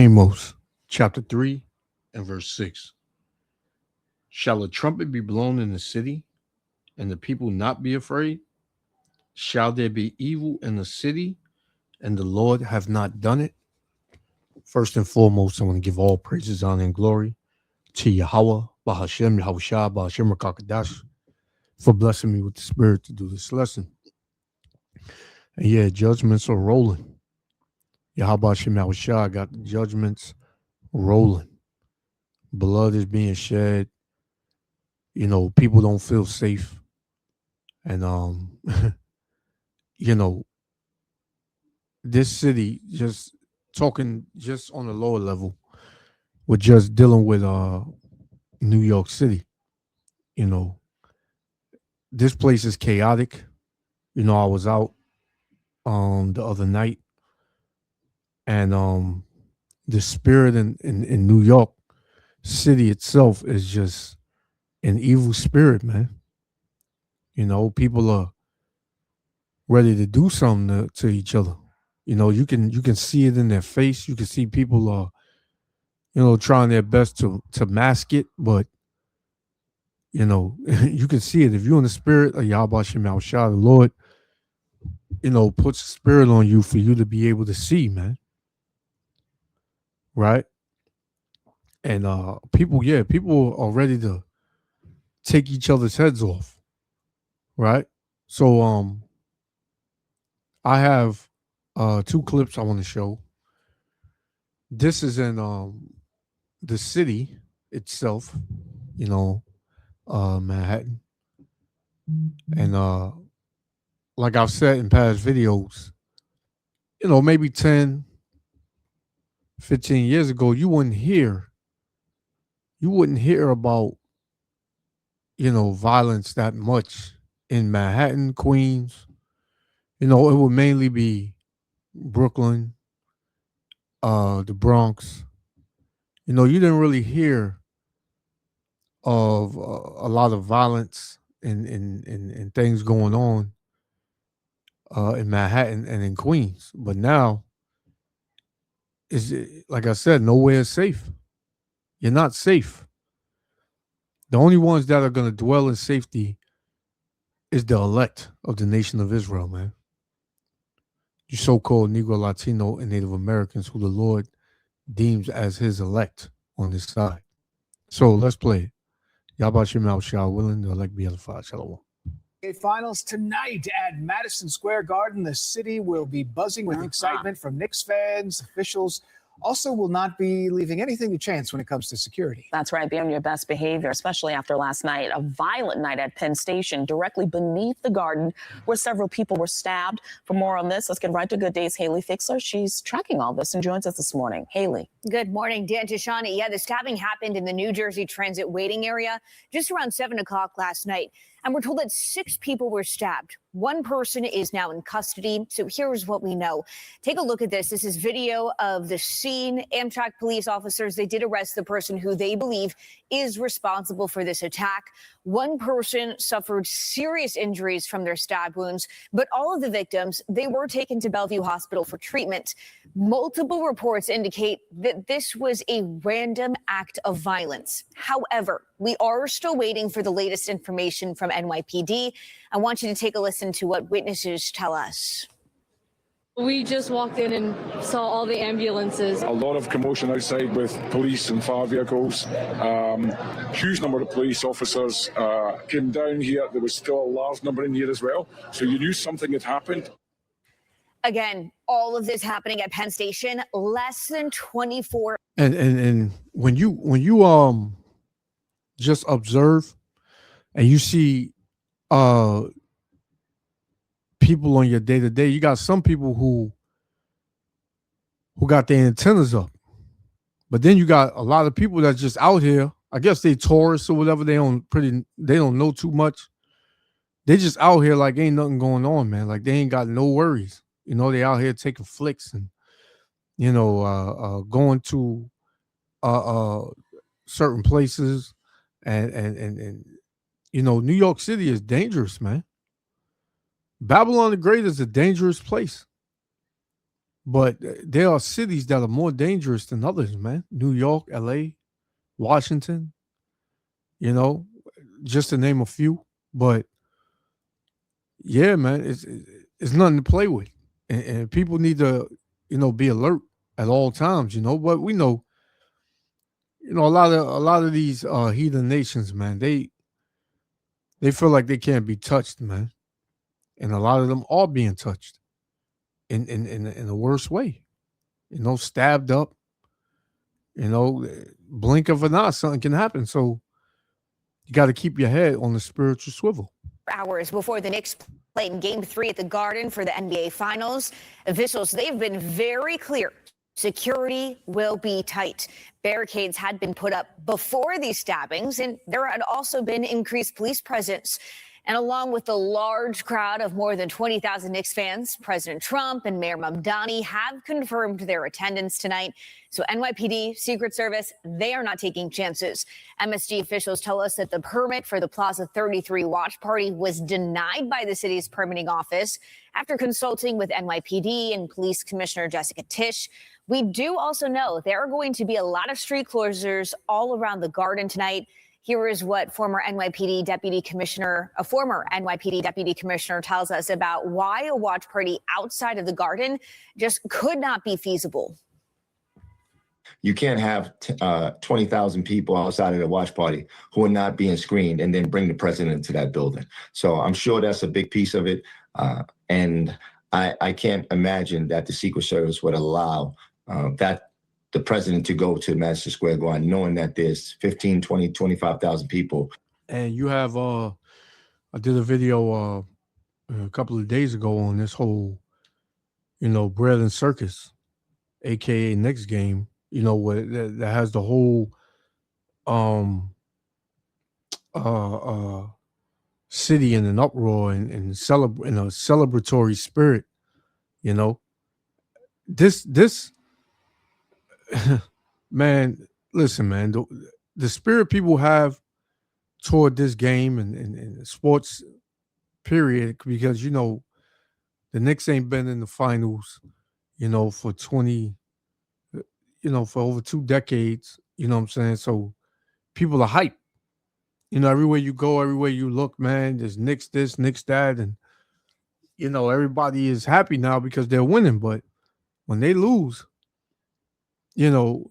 Amos chapter 3 and verse 6. Shall a trumpet be blown in the city, and the people not be afraid? Shall there be evil in the city, and the Lord have not done it? First and foremost, I want to give all praises, honor, and glory to Yahweh, Bahashem, Yahushua, Bahashem, Rakakadash, for blessing me with the Spirit to do this lesson. And yeah, judgments are rolling. Yahweh Hashem, Yahushua got the judgments rolling. Blood is being shed. You know, people don't feel safe. And, you know, this city, just talking just on a lower level, we're just dealing with New York City. You know, this place is chaotic. You know, I was out the other night, and the spirit in New York City itself is just an evil spirit, man. You know, people are ready to do something to each other. You know, you can see it in their face. You can see people are, you know, trying their best to mask it, but you know, you can see it. If you're in the spirit of Yahweh Shem Shah, the Lord, you know, puts a spirit on you for you to be able to see, man. Right? And people are ready to take each other's heads off. Right? So I have two clips I want to show. This is in the city itself, you know, Manhattan. And like I've said in past videos, you know, maybe 10, 15 years ago, you wouldn't hear about, you know, violence that much in Manhattan, Queens. You know, it would mainly be Brooklyn, the Bronx. You know, you didn't really hear of a lot of violence and things going on in Manhattan and in Queens. But now, like I said, nowhere is safe. You're not safe. The only ones that are going to dwell in safety is the elect of the nation of Israel, man. You so-called Negro, Latino, and Native Americans who the Lord deems as his elect on his side. So let's play it. Yahweh Shem Shah willing, the elect be edified. Shalom. Finals tonight at Madison Square Garden. The city will be buzzing with excitement from Knicks fans, officials. Also will not be leaving anything to chance when it comes to security. That's right. Be on your best behavior, especially after last night. A violent night at Penn Station, directly beneath the Garden, where several people were stabbed. For more on this, let's get right to Good Day's Haley Fixler. She's tracking all this and joins us this morning. Haley. Good morning, Dan Tashani. Yeah, the stabbing happened in the New Jersey Transit waiting area just around 7 o'clock last night. And we're told that 6 people were stabbed. One person is now in custody. So here's what we know. Take a look at this. This is video of the scene. Amtrak police officers, they did arrest the person who they believe is responsible for this attack. One person suffered serious injuries from their stab wounds, but all of the victims, they were taken to Bellevue Hospital for treatment. Multiple reports indicate that this was a random act of violence. However, we are still waiting for the latest information from NYPD. I want you to take a listen to what witnesses tell us. We just walked in and saw all the ambulances. A lot of commotion outside with police and fire vehicles. Huge number of police officers came down here. There was still a large number in here as well. So you knew something had happened. Again, all of this happening at Penn Station, less than 24. And when you just observe and you see people on your day-to-day, you got some people who got their antennas up, but then you got a lot of people that's just out here. I guess they tourists or whatever. They don't know too much. They just out here like ain't nothing going on, man. Like they ain't got no worries. You know, they out here taking flicks and, you know, going to certain places and you know, New York City is dangerous, man. Babylon the Great is a dangerous place. But there are cities that are more dangerous than others, man. New York, LA, Washington, you know, just to name a few. But yeah, man, it's nothing to play with. And people need to, be alert at all times, But we know, a lot of these heathen nations, man, they feel like they can't be touched, man. And a lot of them are being touched in the worst way. Stabbed up, blink of an eye, something can happen. So you got to keep your head on the spiritual swivel. Hours before the Knicks play in Game 3 at the Garden for the NBA Finals, officials, they've been very clear. Security will be tight. Barricades had been put up before these stabbings, and there had also been increased police presence. And along with the large crowd of more than 20,000 Knicks fans, President Trump and Mayor Mamdani have confirmed their attendance tonight. So NYPD, Secret Service, they are not taking chances. MSG officials tell us that the permit for the Plaza 33 watch party was denied by the city's permitting office after consulting with NYPD and Police Commissioner Jessica Tisch. We do also know there are going to be a lot of street closures all around the Garden tonight. Here is what a former NYPD deputy commissioner tells us about why a watch party outside of the Garden just could not be feasible. You can't have 20,000 people outside of the watch party who are not being screened and then bring the president into that building. So I'm sure that's a big piece of it. And I can't imagine that the Secret Service would allow the president to go to Madison Square Garden, knowing that there's 15, 20, 25,000 people. And you have, I did a video a couple of days ago on this whole, bread and circus, AKA next game, where that has the whole city in an uproar and in a celebratory spirit, This man, listen, man, the spirit people have toward this game and sports period, because the Knicks ain't been in the finals for 20 for over 2 decades, you know what I'm saying? So people are hyped, everywhere you go, everywhere you look, man, there's Knicks this, Knicks that, and everybody is happy now because they're winning. But when they lose, the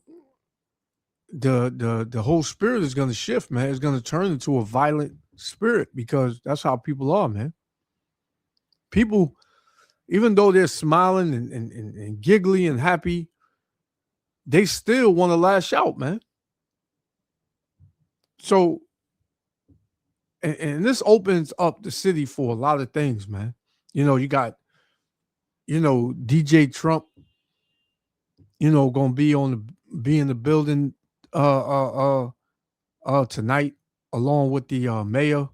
whole spirit is going to shift, man. It's going to turn into a violent spirit, because that's how people are, man. People, even though they're smiling and giggly and happy, they still want to lash out, man. So, and this opens up the city for a lot of things, man. You got, DJ Trump, gonna be in the building tonight, along with the mayor.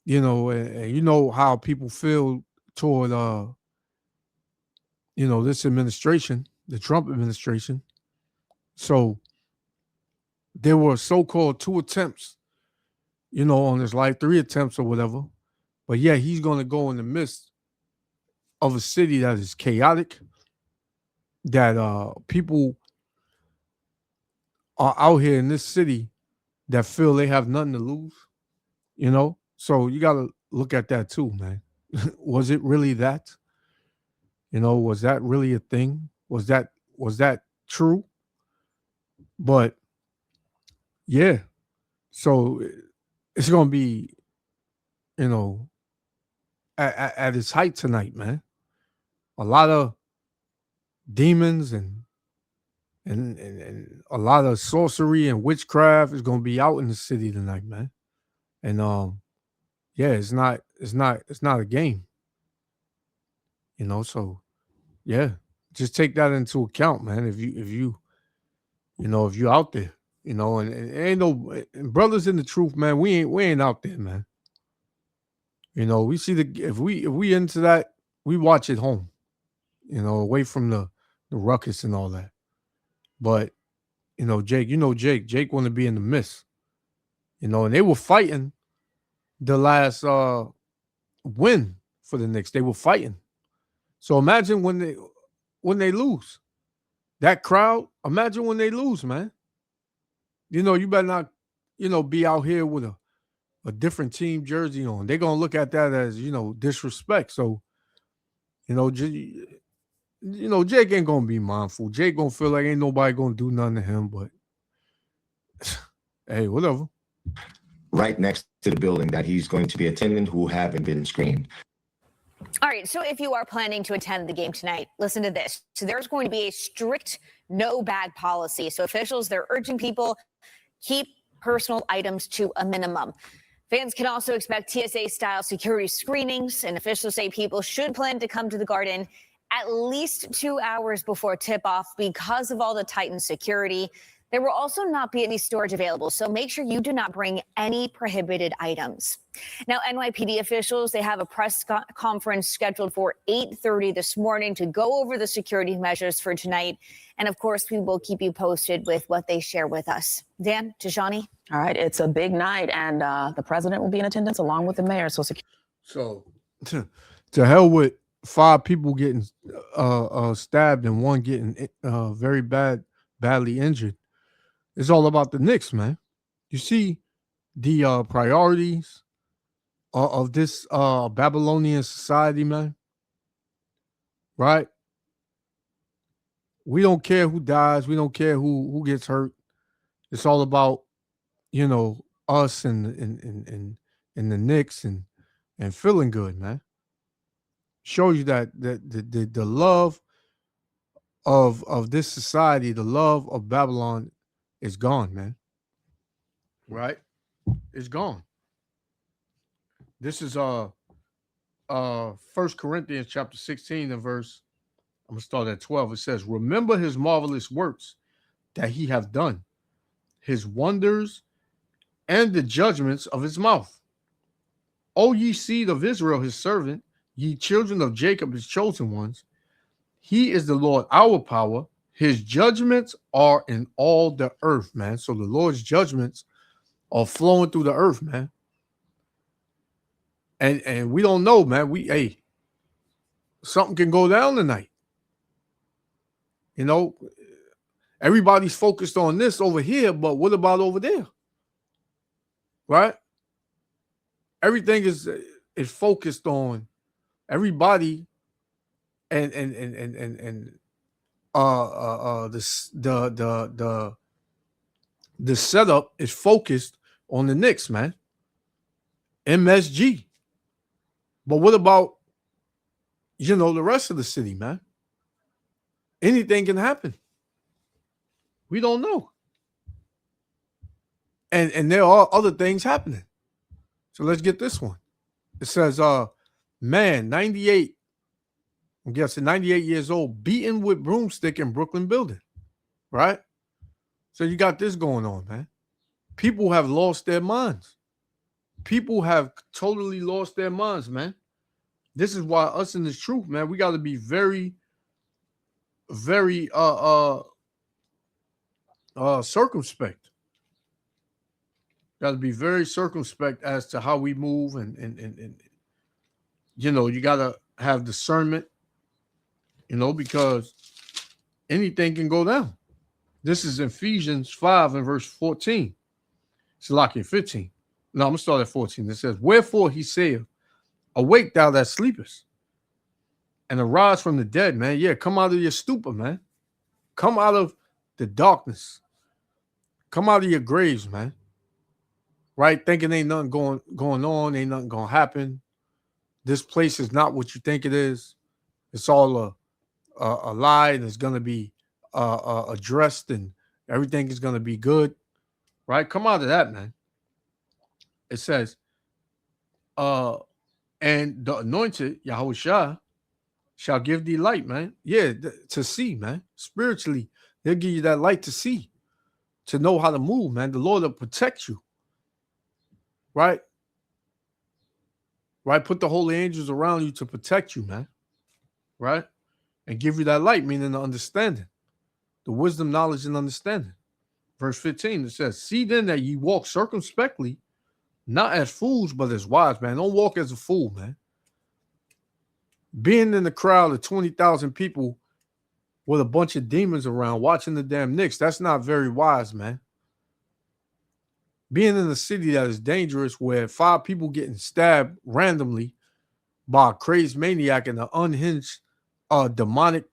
And how people feel toward this administration, the Trump administration. So there were so-called 2 attempts, on his life, 3 attempts or whatever. But yeah, he's gonna go in the midst of a city that is chaotic, that people are out here in this city that feel they have nothing to lose, So you got to look at that too, man. Was it really that? Was that really a thing? Was that true? But yeah, so it's going to be, at its height tonight, man. A lot of demons and a lot of sorcery and witchcraft is going to be out in the city tonight, man. And yeah, it's not a game. So yeah, just take that into account, man. If you out there, and ain't no brothers in the truth, man. We ain't out there, man. We see if we into that, we watch at home, away from the ruckus and all that. But Jake want to be in the midst, and they were fighting the last win for the Knicks. They were fighting. So imagine when when they lose. That crowd, imagine when they lose, man. You know, you better not, be out here with a different team jersey on. They're going to look at that as, disrespect. So, Jake ain't going to be mindful. Jake going to feel like ain't nobody going to do nothing to him, but hey, whatever. Right next to the building that he's going to be attending who haven't been screened. All right, so if you are planning to attend the game tonight, listen to this. So there's going to be a strict no bag policy. So officials, they're urging people keep personal items to a minimum. Fans can also expect TSA-style security screenings, and officials say people should plan to come to the Garden at least 2 hours before tip-off because of all the tightened security. There will also not be any storage available, so make sure you do not bring any prohibited items. Now, NYPD officials, they have a press conference scheduled for 8:30 this morning to go over the security measures for tonight. And of course, we will keep you posted with what they share with us. Dan, Tishani. All right, it's a big night, and the president will be in attendance along with the mayor. So to hell with 5 people getting stabbed and 1 getting very badly injured. It's all about the Knicks, man. You see the priorities of this Babylonian society, man. Right? We don't care who dies. We don't care who gets hurt. It's all about, us and the Knicks and feeling good, man. Shows you that the love of this society, the love of Babylon is gone, man. Right? It's gone. This is 1 Corinthians chapter 16 and verse, I'm going to start at 12. It says, remember his marvelous works that he hath done, his wonders and the judgments of his mouth. O ye seed of Israel, his servant, ye children of Jacob, his chosen ones, he is the Lord our power. His judgments are in all the earth, man. So the Lord's judgments are flowing through the earth, man. And we don't know, man. Something can go down tonight. Everybody's focused on this over here, but what about over there? Right? Everything is focused on everybody and the setup is focused on the Knicks, man. MSG. But what about, the rest of the city, man? Anything can happen. We don't know. And there are other things happening. So let's get this one. It says, man, 98, I'm guessing 98 years old, beaten with broomstick in Brooklyn building. Right? So you got this going on, man. People have lost their minds. People have totally lost their minds, man. This is why us in this truth, man, we got to be very, very circumspect. Got to be very circumspect as to how we move and you got to have discernment, because anything can go down. This is Ephesians 5 and verse 14. It's Salakia 15. No, I'm going to start at 14. It says, wherefore he saith, awake thou that sleepest, and arise from the dead, man. Yeah, come out of your stupor, man. Come out of the darkness. Come out of your graves, man. Right? Thinking ain't nothing going on, ain't nothing going to happen. This place is not what you think it is. It's all a lie, and it's going to be addressed, and everything is going to be good. Right? Come out of that, man. It says, and the anointed, Yahushua, shall give thee light, man. Yeah, to see, man. Spiritually, they'll give you that light to see, to know how to move, man. The Lord will protect you. Right? Right? Put the holy angels around you to protect you, man. Right? And give you that light, meaning the understanding. The wisdom, knowledge, and understanding. Verse 15, it says, see then that ye walk circumspectly, not as fools, but as wise, man. Don't walk as a fool, man. Being in the crowd of 20,000 people with a bunch of demons around watching the damn Knicks. That's not very wise, man. Being in a city that is dangerous where 5 people getting stabbed randomly by a crazed maniac and an unhinged demonic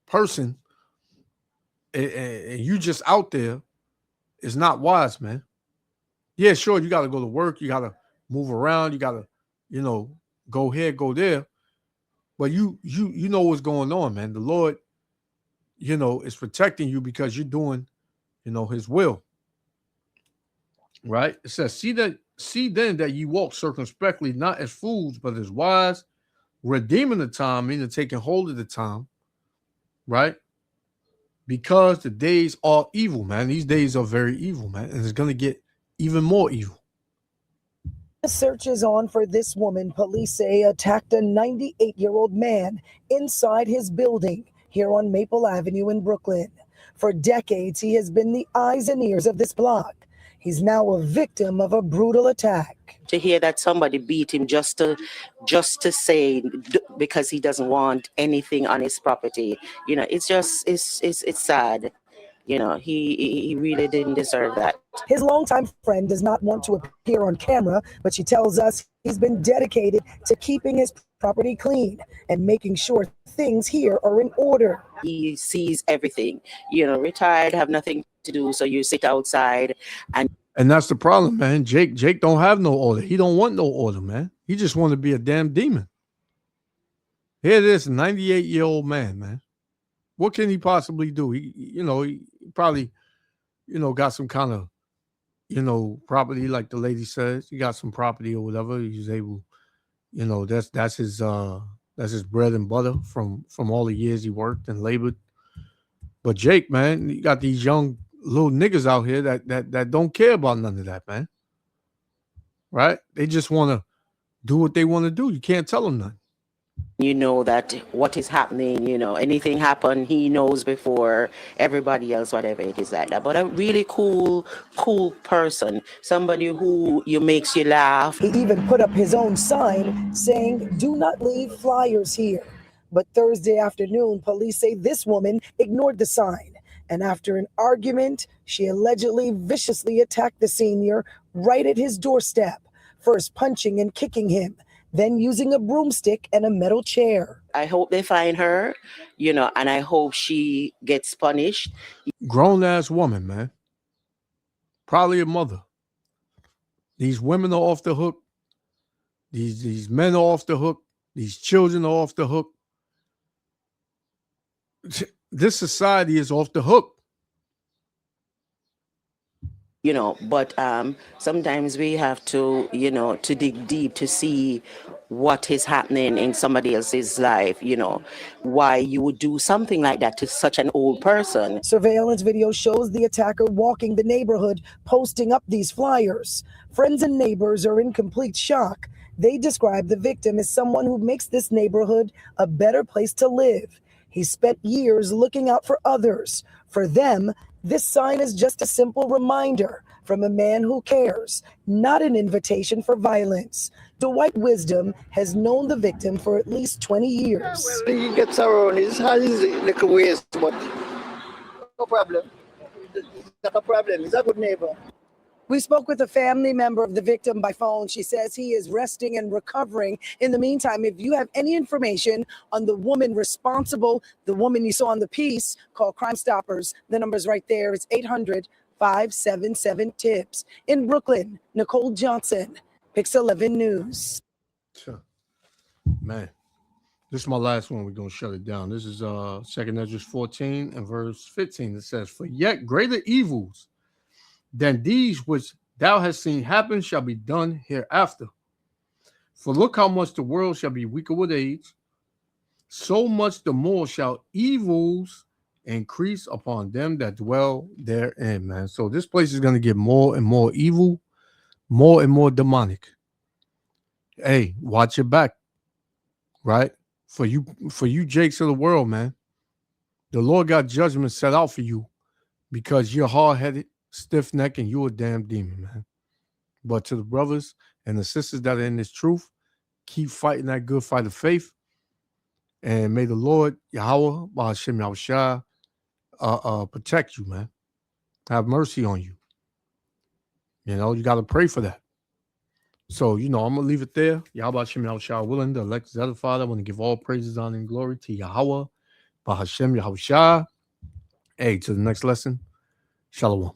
person, and you just out there is not wise, man. Yeah, sure, you got to go to work, you got to move around, you got to, go here, go there, but you know what's going on, man. The Lord, is protecting you because you're doing, His will, right? It says, see then that ye walk circumspectly, not as fools, but as wise, redeeming the time, meaning taking hold of the time, right? Because the days are evil, man. These days are very evil, man. And it's going to get even more evil. The search is on for this woman police say attacked a 98-year-old man inside his building here on Maple Avenue in Brooklyn. For decades, he has been the eyes and ears of this block. He's now a victim of a brutal attack. To hear that somebody beat him just to say because he doesn't want anything on his property, it's sad. He really didn't deserve that. His longtime friend does not want to appear on camera, but she tells us he's been dedicated to keeping his property clean and making sure things here are in order. He sees everything, retired, have nothing to do, so you sit outside and that's the problem, man. Jake don't have no order. He don't want no order, man. He just want to be a damn demon. Here it is, 98-year-old man. What can he possibly do? He probably, got some kind of, property, like the lady says. He got some property or whatever. He's able, that's his bread and butter from all the years he worked and labored. But Jake, man, you got these young little niggas out here that don't care about none of that, man. Right? They just want to do what they want to do. You can't tell them nothing. That what is happening, anything happen, he knows before everybody else, whatever it is like that. But a really cool person, somebody who makes you laugh. He even put up his own sign saying, "Do not leave flyers here." But Thursday afternoon, police say this woman ignored the sign. And after an argument, she allegedly viciously attacked the senior right at his doorstep, first punching and kicking him, then using a broomstick and a metal chair. I hope they find her, and I hope she gets punished. Grown-ass woman, man. Probably a mother. These women are off the hook. These men are off the hook. These children are off the hook. This society is off the hook. But sometimes we have to, to dig deep to see what is happening in somebody else's life, why you would do something like that to such an old person. Surveillance video shows the attacker walking the neighborhood, posting up these flyers. Friends and neighbors are in complete shock. They describe the victim as someone who makes this neighborhood a better place to live. He spent years looking out for others. For them, this sign is just a simple reminder from a man who cares, not an invitation for violence. Dwight Wisdom has known the victim for at least 20 years. He gets around his hands like a waste, but no problem. It's not a problem. He's a good neighbor. We spoke with a family member of the victim by phone. She says he is resting and recovering. In the meantime, if you have any information on the woman responsible, the woman you saw on the piece, call Crime Stoppers. The number's right there. It's 800-577-TIPS. In Brooklyn, Nicole Johnson, Pix 11 News. Man, this is my last one. We're going to shut it down. This is 2 Ezra 14 and verse 15. It says, "For yet greater evils than these which thou hast seen happen shall be done hereafter. For look how much the world shall be weaker with age, so much the more shall evils increase upon them that dwell therein," man. So this place is going to get more and more evil, more and more demonic. Hey, watch your back, right? For you Jakes of the world, man. The Lord got judgment set out for you because you're hard-headed, stiff-necked, and you're a damn demon, man. But to the brothers and the sisters that are in this truth, keep fighting that good fight of faith And may the Lord Yahweh Ba'ashem Yahushua protect you, man. Have mercy on you. You know, you got to pray for that. So, you know, I'm going to leave it there. Yahweh Ba'ashem Yahushua willing, the elected other Father. I want to give all praises, honor, and glory to Yahweh Ba'ashem Yahushua. Hey, to the next lesson. Shalom.